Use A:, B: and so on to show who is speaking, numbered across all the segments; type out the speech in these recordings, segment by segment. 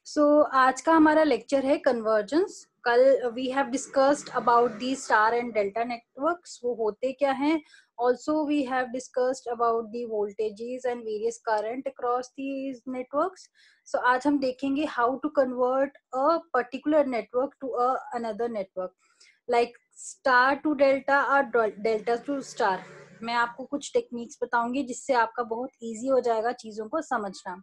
A: आज का हमारा लेक्चर है कन्वर्जेंस। कल we have discussed about the star and delta networks, वो होते क्या हैं। Also we have discussed about the voltages and various current across these networks. So आज हम देखेंगे how to convert a particular network to another network, like star to delta और delta to star. मैं आपको कुछ टेक्निक्स बताऊंगी जिससे आपका बहुत ईजी हो जाएगा चीजों को समझना।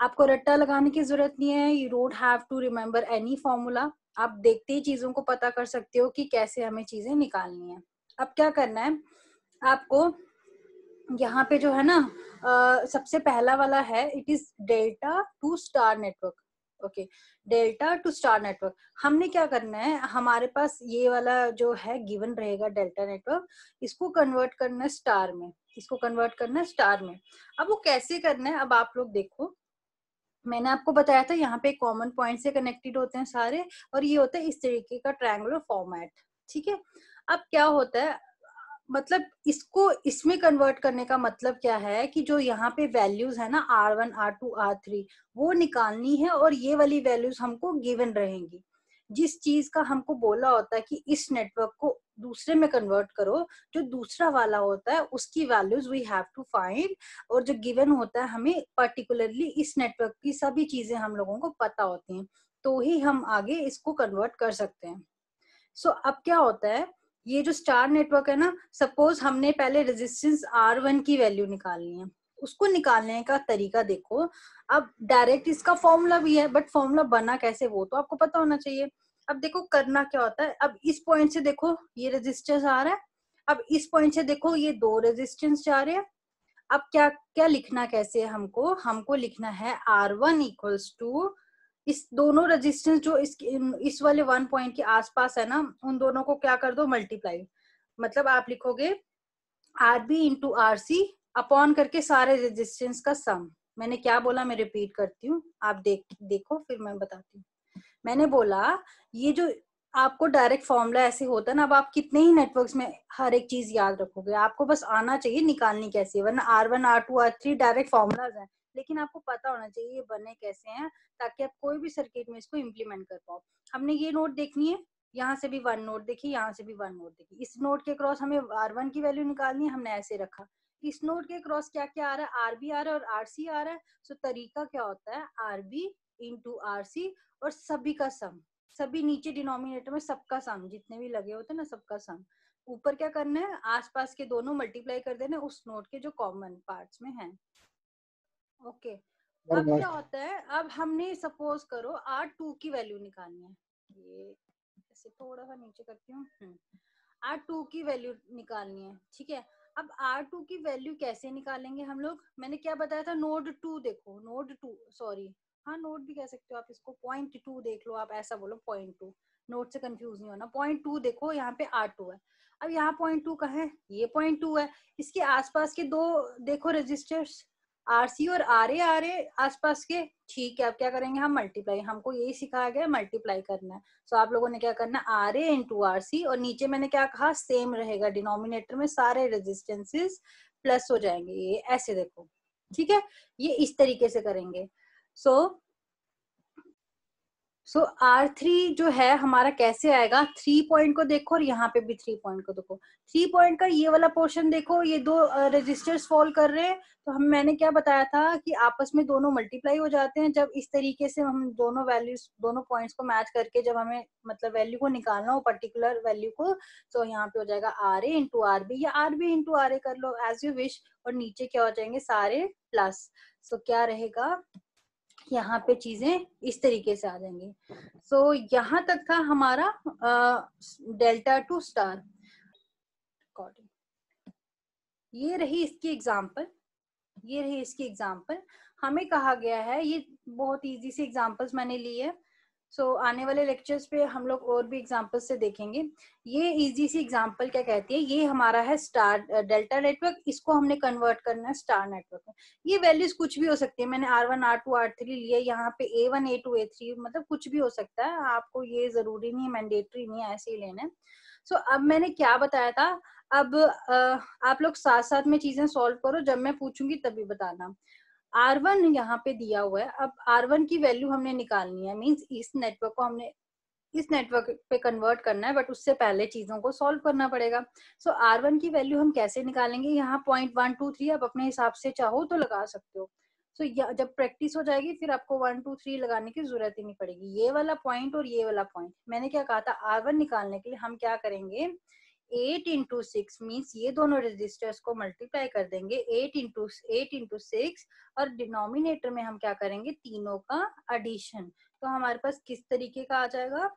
A: आपको रट्टा लगाने की जरूरत नहीं है। You don't have to remember any formula. आप देखते ही चीजों को पता कर सकते हो कि कैसे हमें चीजें निकालनी है। अब क्या करना है आपको, यहाँ पे जो है ना सबसे पहला वाला है, it is delta to star network. Okay, delta to star network. हमने क्या करना है, हमारे पास ये वाला जो है गिवन रहेगा डेल्टा नेटवर्क, इसको कन्वर्ट करना है स्टार में, इसको कन्वर्ट करना है स्टार में। अब वो कैसे करना है, अब आप लोग देखो, मैंने आपको बताया था यहाँ पे कॉमन पॉइंट से कनेक्टेड होते हैं सारे, और ये होता है इस तरीके का ट्रायंगुलर फॉर्मेट। ठीक है, अब क्या होता है, मतलब इसको इसमें कन्वर्ट करने का मतलब क्या है कि जो यहाँ पे वैल्यूज है ना R1 R2 R3 वो निकालनी है, और ये वाली वैल्यूज हमको गिवन रहेंगी। जिस चीज का हमको बोला होता है कि इस नेटवर्क को दूसरे में कन्वर्ट करो, जो दूसरा वाला होता है उसकी values we have to find, और जो गिवन होता है हमें पर्टिकुलरली इस नेटवर्क की सभी चीजें हम लोगों को पता होती हैं, तो ही हम आगे इसको कन्वर्ट कर सकते हैं। सो अब क्या होता है, ये जो स्टार नेटवर्क है ना, सपोज हमने पहले रेजिस्टेंस R1 की वैल्यू निकालनी है, उसको निकालने का तरीका देखो। अब डायरेक्ट इसका फॉर्मूला भी है, बट फॉर्मूला बना कैसे वो तो आपको पता होना चाहिए। अब देखो करना क्या होता है, अब इस पॉइंट से देखो ये रेजिस्टेंस आ रहा है, अब इस पॉइंट से देखो ये दो रेजिस्टेंस जा रहे हैं। अब क्या क्या लिखना कैसे है हमको, हमको लिखना है R1 इक्वल्स टू इस दोनों रेजिस्टेंस जो इस वाले 1 पॉइंट के आसपास है ना, उन दोनों को क्या कर दो मल्टीप्लाई। मतलब आप लिखोगे RB इंटू RC अपॉन करके सारे रेजिस्टेंस का सम। मैंने क्या बोला, मैं रिपीट करती हूँ, आप देखो फिर मैं बताती हूँ। मैंने बोला ये जो आपको डायरेक्ट फॉर्मूला ऐसे होता है ना, अब आप कितने ही नेटवर्क्स में हर एक चीज याद रखोगे, आपको बस आना चाहिए निकालनी कैसे है, वरना R1 R2 R3 direct formulas हैं, लेकिन आपको पता होना चाहिए ये बने कैसे हैं, ताकि आप कोई भी सर्किट में इसको इम्प्लीमेंट कर पाओ। हमने ये नोट देखनी है, यहाँ से भी 1 नोट देखी, यहाँ से भी 1 नोट देखी, इस नोट के क्रॉस हमें R1 की वैल्यू निकालनी है, हमने ऐसे रखा। इस नोट के क्रॉस क्या क्या आ रहा है, RB आ रहा है और RC आ रहा है। सो तरीका क्या होता है, RB इंटू RC और सभी का सम, सभी नीचे डिनोमिनेटर में सबका सम, जितने भी लगे होते हैं ना सबका सम। ऊपर क्या करना है, आसपास के दोनों मल्टीप्लाई कर देना उस नोट के जो कॉमन पार्ट्स में हैं। ओके, अब क्या होता है, अब हमने सपोज करो R2 की वैल्यू निकालनी है, ये ऐसे थोड़ा सा नीचे करती हूँ। R2 की वैल्यू निकालनी है, ठीक है। अब R2 की वैल्यू कैसे निकालेंगे हम लोग, मैंने क्या बताया था, नोड 2 देखो, नोड 2 सॉरी, हाँ नोड भी कह सकते हो आप इसको, .2 देख लो, आप ऐसा बोलो .2, नोड से कंफ्यूज नहीं होना। .2 देखो, यहाँ पे R2 है। अब यहाँ .2 कहाँ है, ये .2 है। इसके आसपास के दो देखो रजिस्टर्स, RC और RA आ रहे आसपास के, ठीक है। अब क्या करेंगे हम, मल्टीप्लाई, हमको यही सिखाया गया मल्टीप्लाई करना है। सो आप लोगों ने क्या करना है, RA इंटू RC, और नीचे मैंने क्या कहा, सेम रहेगा, डिनोमिनेटर में सारे रेजिस्टेंसेस प्लस हो जाएंगे, ये ऐसे देखो, ठीक है। ये इस तरीके से करेंगे। सो R3 जो है हमारा कैसे आएगा, 3 पॉइंट को देखो और यहाँ पे भी 3 पॉइंट को देखो। 3 पॉइंट का ये वाला पोर्शन देखो, ये दो रजिस्टर्स फॉल कर रहे हैं, तो मैंने क्या बताया था कि आपस में दोनों मल्टीप्लाई हो जाते हैं जब इस तरीके से हम दोनों वैल्यूज, दोनों पॉइंट्स को मैच करके जब हमें मतलब वैल्यू को निकालना हो, पर्टिकुलर वैल्यू को, तो यहाँ पे हो जाएगा RA इंटू RB या RB इंटू RA कर लो एज यू विश, और नीचे क्या हो जाएंगे सारे प्लस। सो क्या रहेगा, यहाँ पे चीजें इस तरीके से आ जाएंगी। सो यहाँ तक था हमारा डेल्टा टू स्टार। ये रही इसकी एग्जांपल, ये रही इसकी एग्जांपल। हमें कहा गया है, ये बहुत इजी सी एग्जांपल्स मैंने ली है। आने वाले लेक्चर्स पे हम लोग और भी एग्जांपल्स से देखेंगे। ये इजी सी एग्जांपल क्या कहती है, ये हमारा है स्टार डेल्टा नेटवर्क, इसको हमने कन्वर्ट करना है स्टार नेटवर्क में। ये वैल्यूज कुछ भी हो सकती है, मैंने R1 R2 R3 लिया, यहाँ पे A1 A2 A3 मतलब कुछ भी हो सकता है, आपको ये जरूरी नहीं, मैंडेटरी नहीं है, ऐसे ही लेना है। अब मैंने क्या बताया था, अब आप लोग साथ साथ में चीजें सॉल्व करो, जब मैं पूछूंगी तभी बताना। R1 यहाँ पे दिया हुआ है। अब R1 की वैल्यू हमने निकालनी है, मींस इस नेटवर्क को हमने इस नेटवर्क पे कन्वर्ट करना है, बट उससे पहले चीजों को सॉल्व करना पड़ेगा। सो R1 की वैल्यू हम कैसे निकालेंगे, यहाँ 0.123 आप अपने हिसाब से चाहो तो लगा सकते हो। सो जब प्रैक्टिस हो जाएगी फिर आपको 1 2 3 लगाने की जरूरत ही नहीं पड़ेगी। ये वाला पॉइंट और ये वाला पॉइंट, मैंने क्या कहा था, R1 निकालने के लिए हम क्या करेंगे, 8 इंटू 6 मीन्स ये दोनों रेजिस्टर्स को मल्टीप्लाई कर देंगे 8 इंटू 6, और डिनोमिनेटर में हम क्या करेंगे, तीनों का एडिशन। तो हमारे पास किस तरीके का आ जाएगा,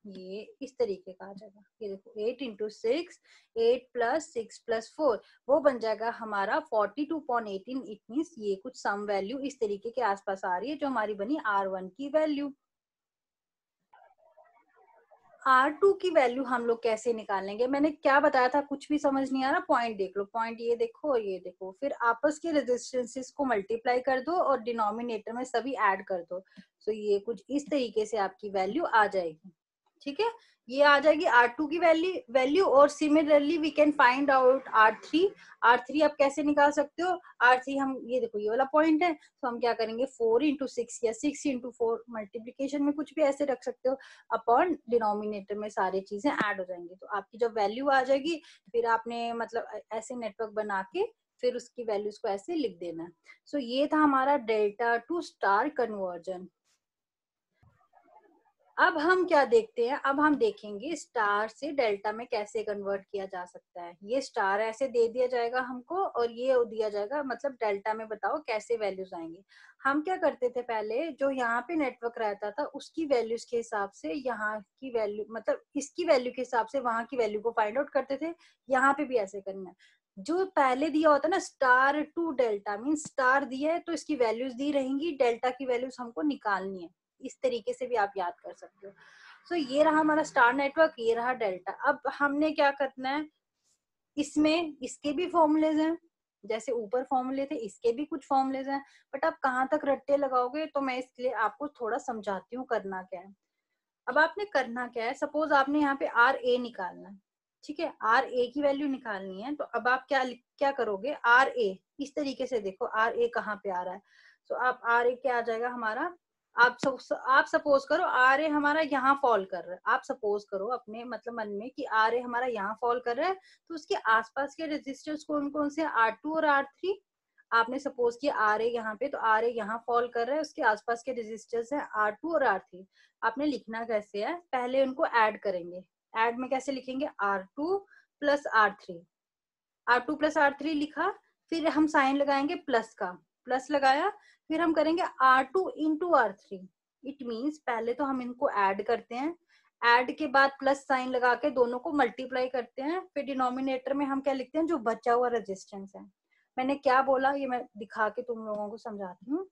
A: ये इस तरीके का आ जाएगा। ये देखो 8 इंटू 6, 8 प्लस 6 प्लस 4, वो बन जाएगा हमारा 42.18। इट मीन्स ये कुछ सम वैल्यू इस तरीके के आसपास आ रही है जो हमारी बनी R1 की वैल्यू। R2 की वैल्यू हम लोग कैसे निकालेंगे, मैंने क्या बताया था, कुछ भी समझ नहीं आ रहा, पॉइंट देख लो, पॉइंट ये देखो और ये देखो, फिर आपस के रेजिस्टेंसेस को मल्टीप्लाई कर दो और डिनोमिनेटर में सभी ऐड कर दो। सो ये कुछ इस तरीके से आपकी वैल्यू आ जाएगी। ठीक है, ये आ जाएगी R2 की वैल्यू। और similarly we can find out R3 आप कैसे निकाल सकते हो, R3 हम ये देखो ये वाला पॉइंट है, तो हम क्या करेंगे 4 इंटू 6 या 6 इंटू 4, मल्टीप्लीकेशन में कुछ भी ऐसे रख सकते हो, अपॉन डिनोमिनेटर में सारी चीजें ऐड हो जाएंगी। तो आपकी जब वैल्यू आ जाएगी फिर आपने मतलब ऐसे नेटवर्क बना के फिर उसकी वैल्यूज को ऐसे लिख देना है। सो ये था हमारा डेल्टा टू स्टार कन्वर्जन। अब हम क्या देखते हैं, अब हम देखेंगे स्टार से डेल्टा में कैसे कन्वर्ट किया जा सकता है। ये स्टार ऐसे दे दिया जाएगा हमको और ये दिया जाएगा, मतलब डेल्टा में बताओ कैसे वैल्यूज आएंगे। हम क्या करते थे पहले, जो यहाँ पे नेटवर्क रहता था उसकी वैल्यूज के हिसाब से यहाँ की वैल्यू, मतलब इसकी वैल्यू के हिसाब से वहां की वैल्यू को फाइंड आउट करते थे। यहाँ पे भी ऐसे करना है। जो पहले दिया होता है ना star to delta, mean star दिया है तो इसकी वैल्यूज दी रहेंगी, डेल्टा की वैल्यूज हमको निकालनी है। इस तरीके से भी आप याद कर सकते हो। सो ये रहा हमारा स्टार नेटवर्क, ये रहा डेल्टा। अब हमने क्या करना है, इसमें इसके भी फॉर्मूलेज हैं, जैसे ऊपर फॉर्मूले थे इसके भी कुछ फॉर्मूलेज हैं, बट आप कहाँ तक रट्टे लगाओगे, तो मैं इसलिए आपको थोड़ा समझाती हूँ करना क्या है। अब आपने करना क्या है, सपोज आपने यहाँ पे RA निकालना है, ठीक है, RA की वैल्यू निकालनी है। तो अब आप क्या करोगे, RA इस तरीके से देखो RA कहाँ पे आ रहा है। तो आप RA क्या आ जाएगा हमारा, आप सपोज करो RA हमारा यहाँ फॉल कर रहा है, आप सपोज करो अपने मतलब मन में कि RA हमारा यहाँ फॉल कर रहा है, तो उसके आसपास के रेजिस्टर्स कौन कौन से, R2 और R3। आपने सपोज किया RA यहाँ पे, तो RA यहाँ फॉल कर रहा है, उसके आसपास के रेजिस्टर्स हैं R2 और R3। आपने लिखना कैसे है, पहले उनको ऐड करेंगे। ऐड में कैसे लिखेंगे, R2 plus R3, R2 plus R3 लिखा, फिर हम साइन लगाएंगे प्लस का, प्लस लगाया, फिर हम करेंगे R2 into R3। It means पहले तो हम इनको ऐड करते हैं, ऐड के बाद प्लस साइन लगा के दोनों को मल्टीप्लाई करते हैं, फिर डिनोमिनेटर में हम क्या लिखते हैं, जो बचा हुआ रेजिस्टेंस है। मैंने क्या बोला ये मैं दिखा के तुम लोगों को समझाती हूँ।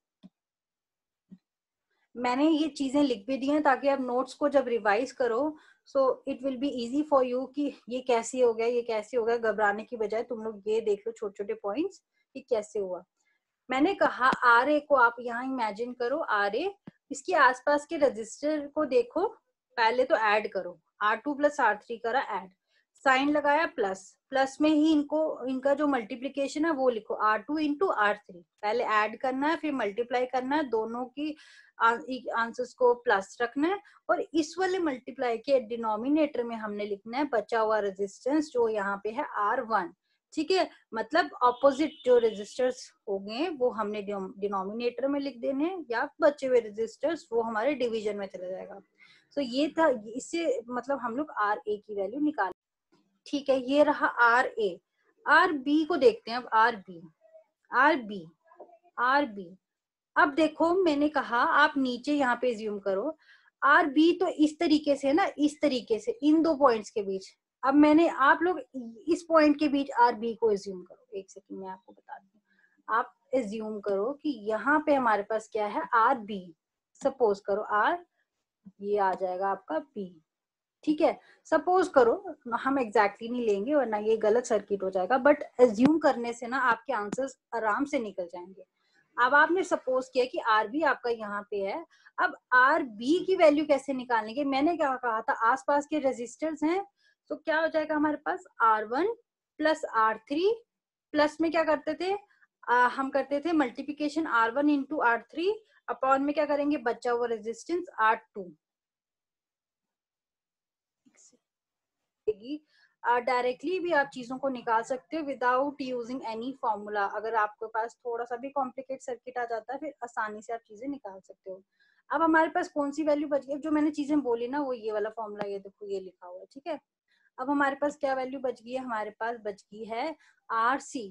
A: मैंने ये चीजें लिख भी दी हैं ताकि आप नोट्स को जब रिवाइज करो so it will be easy for you कि ये कैसे हो गया, ये कैसे हो गया, घबराने की बजाय तुम लोग ये देख लो छोटे छोटे पॉइंट्स कि कैसे हुआ। मैंने कहा RA को आप यहाँ इमेजिन करो, RA इसके आसपास के रजिस्टर को देखो, पहले तो ऐड करो, R2 प्लस R3 करा ऐड, साइन लगाया प्लस, प्लस में ही इनको इनका जो मल्टीप्लीकेशन है वो लिखो R2 इंटू R3। पहले ऐड करना है फिर मल्टीप्लाई करना है, दोनों की आंसर्स को प्लस रखना है, और इस वाले मल्टीप्लाई के डिनोमिनेटर में हमने लिखना है बचा हुआ रेजिस्टेंस जो यहाँ पे है R1। ठीक है, मतलब ऑपोजिट जो रेजिस्टर्स हो गए वो हमने डिनोमिनेटर में लिख देने हैं, या बचे हुए रेजिस्टर्स वो हमारे डिवीजन में चला जाएगा। तो ये था, इससे मतलब हम लोग RA की वैल्यू निकाल। ठीक है, ये रहा RA। RB को देखते हैं, अब RB। अब देखो मैंने कहा आप नीचे यहाँ पे ज्यूम करो, RB तो इस तरीके से ना, इस तरीके से इन दो पॉइंट्स के बीच। अब मैंने, आप लोग इस पॉइंट के बीच RB को एज्यूम करो, एक सेकंड मैं आपको बताती हूँ। आप एज्यूम करो कि यहाँ पे हमारे पास क्या है, RB, सपोज करो R, ये आ जाएगा आपका B। ठीक है, सपोज करो, हम एग्जैक्टली नहीं लेंगे वरना ये गलत सर्किट हो जाएगा, बट एज्यूम करने से ना आपके आंसर्स आराम से निकल जाएंगे। अब आपने सपोज किया कि RB आपका यहाँ पे है। अब RB की वैल्यू कैसे निकालेंगे, मैंने क्या कहा था, आसपास के रेजिस्टर्स हैं, तो क्या हो जाएगा हमारे पास R1 प्लस R3, प्लस में क्या करते थे हम करते थे multiplication R1 into R3 upon में क्या करेंगे, बचा हुआ रेजिस्टेंस R2। डायरेक्टली भी आप चीजों को निकाल सकते हो विदाउट यूजिंग एनी फॉर्मूला। अगर आपके पास थोड़ा सा भी कॉम्प्लिकेट सर्किट आ जाता है फिर आसानी से आप चीजें निकाल सकते हो। अब हमारे पास कौन सी वैल्यू बच गई, जो मैंने चीजें बोली ना वो ये वाला फॉर्मूला, ये देखो ये लिखा हुआ है, ठीक है। अब हमारे पास क्या वैल्यू बच गई है, हमारे पास बच गई है RC।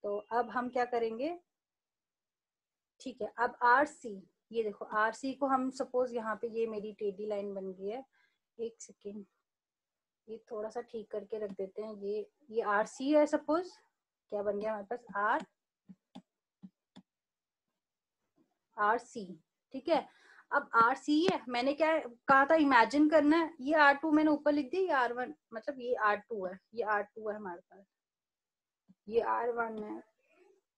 A: तो अब हम क्या करेंगे, ठीक है, अब RC, ये देखो RC को हम सपोज यहाँ पे ये मेरी टेढ़ी लाइन बन गई है, एक सेकेंड, ये थोड़ा सा ठीक करके रख देते हैं। ये RC है, सपोज क्या बन गया हमारे पास RC, ठीक है। अब RC है, मैंने क्या कहा था, इमेजिन करना है। ये R2 मैंने ऊपर लिख दिया, ये R1, मतलब ये R2 है, ये R2 है हमारे पास, ये R1 है।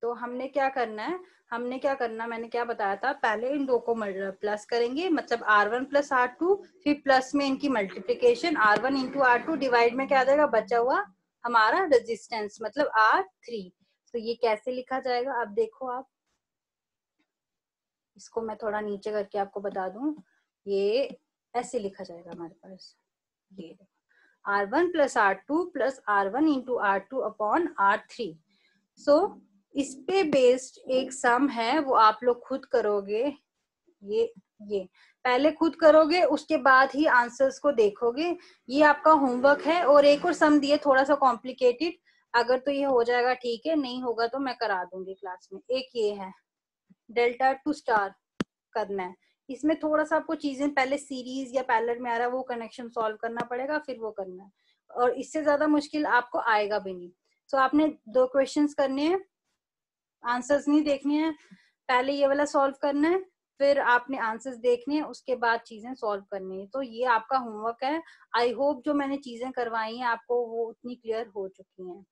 A: तो हमने क्या करना है, मैंने क्या बताया था, पहले इन दो को प्लस करेंगे, मतलब R1 प्लस R2, फिर प्लस में इनकी multiplication R1 into R2, divide में क्या आ जाएगा, बचा हुआ हमारा रेजिस्टेंस मतलब R3। तो ये कैसे लिखा जाएगा, अब देखो आप, इसको मैं थोड़ा नीचे करके आपको बता दूं, ये ऐसे लिखा जाएगा हमारे पास, ये R1 plus R2 plus R1 into R2 upon R3। सो इस पे बेस्ड एक सम है, वो आप लोग खुद करोगे। ये पहले खुद करोगे, उसके बाद ही आंसर्स को देखोगे। ये आपका होमवर्क है। और एक और सम दिए थोड़ा सा कॉम्प्लिकेटेड, अगर तो ये हो जाएगा ठीक है, नहीं होगा तो मैं करा दूंगी क्लास में। एक ये है डेल्टा टू स्टार करना है, इसमें थोड़ा सा आपको चीजें पहले सीरीज या पैरेलल में आ रहा है वो कनेक्शन सॉल्व करना पड़ेगा, फिर वो करना है, और इससे ज्यादा मुश्किल आपको आएगा भी नहीं। तो आपने दो क्वेश्चंस करने हैं, आंसर्स नहीं देखने हैं, पहले ये वाला सॉल्व करना है, फिर आपने आंसर्स देखने हैं, उसके बाद चीजें सॉल्व करनी है। तो ये आपका होमवर्क है। आई होप जो मैंने चीजें करवाई हैं आपको वो उतनी क्लियर हो चुकी हैं।